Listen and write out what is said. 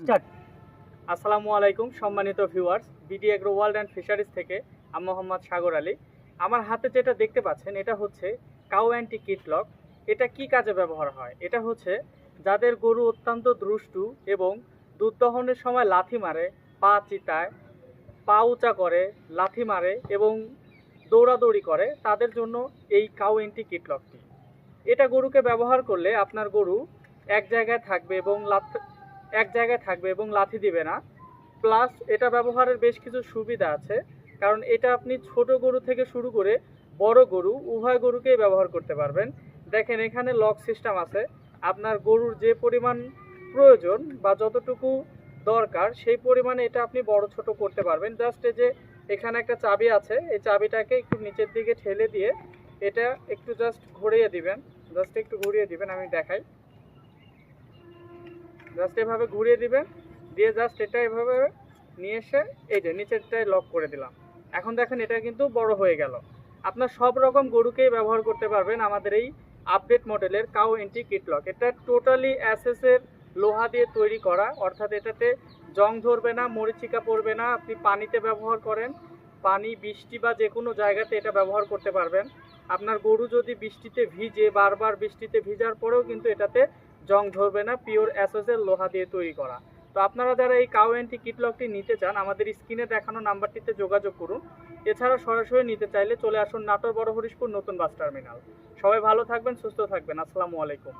Start. আসসালামু আলাইকুম সম্মানিত viewers, BD agro world and fisheries থেকে আমি মোহাম্মদ সাগর আলী। আমার হাতে যেটা দেখতে পাচ্ছেন এটা হচ্ছে কাউ অ্যান্টি কিট লক। এটা কি কাজে ব্যবহার হয়? এটা হচ্ছে যাদের গরু অত্যন্ত দুষ্টু এবং দুধ দহনের সময় লাথি মারে, পা চিতায়, পা উঁচা করে, লাথি মারে এবং দৌড়াদৌড়ি করে, তাদের জন্য এই কাউ অ্যান্টি কিট লকটি। এটা গরুকে ব্যবহার করলে আপনার গরু এক জায়গায় থাকবে এবং লাথি দিবে না। প্লাস এটা ব্যবহারের বেশ কিছু সুবিধা আছে, কারণ এটা আপনি ছোট গরু থেকে শুরু করে বড় গরু উভয় গরুকেই ব্যবহার করতে পারবেন। দেখেন এখানে লক সিস্টেম আছে, আপনার গরুর যে পরিমাণ প্রয়োজন বা যতটুকু দরকার সেই পরিমাণে এটা আপনি বড় ছোট করতে পারবেন। জাস্ট এই যে এখানে একটা চাবি আছে, এই চাবিটাকে একটু নিচের দিকে ঠেলে দিয়ে এটা একটু জাস্ট ঘুরিয়ে দিবেন। আমি দেখাই। জাস্ট এভাবে ঘুরিয়ে দিবেন, দিয়ে জাস্ট এটা এভাবে নিয়ে এসে এই যে নিচেরটায় লক করে দিলাম। এখন দেখেন এটা কিন্তু বড় হয়ে গেল। আপনার সব রকম গরুকেই ব্যবহার করতে পারবেন আমাদের এই আপডেট মডেলের কাউ এন্টি কিট লক। এটা টোটালি এসএসের লোহা দিয়ে তৈরি করা, অর্থাৎ এটাতে জং ধরবে না, মরিচিকা পড়বে না। আপনি পানিতে ব্যবহার করেন, পানি, বৃষ্টি বা যে কোনো জায়গাতে এটা ব্যবহার করতে পারবেন। আপনার গরু যদি বৃষ্টিতে ভিজে, বারবার বৃষ্টিতে ভিজার পরেও কিন্তু এটাতে জং ধরবে না, পিওর এসএসের লোহা দিয়ে তৈরি করা। তো আপনারা যারা এই কাউ অ্যান্টি কিট লকটি নিতে চান আমাদের স্ক্রিনে দেখানো নাম্বারটিতে যোগাযোগ করুন। এছাড়া সরাসরি নিতে চাইলে চলে আসুন নাটোর বড় হরিশপুর নতুন বাস টার্মিনাল। সবাই ভালো থাকবেন, সুস্থ থাকবেন। আসসালামু আলাইকুম।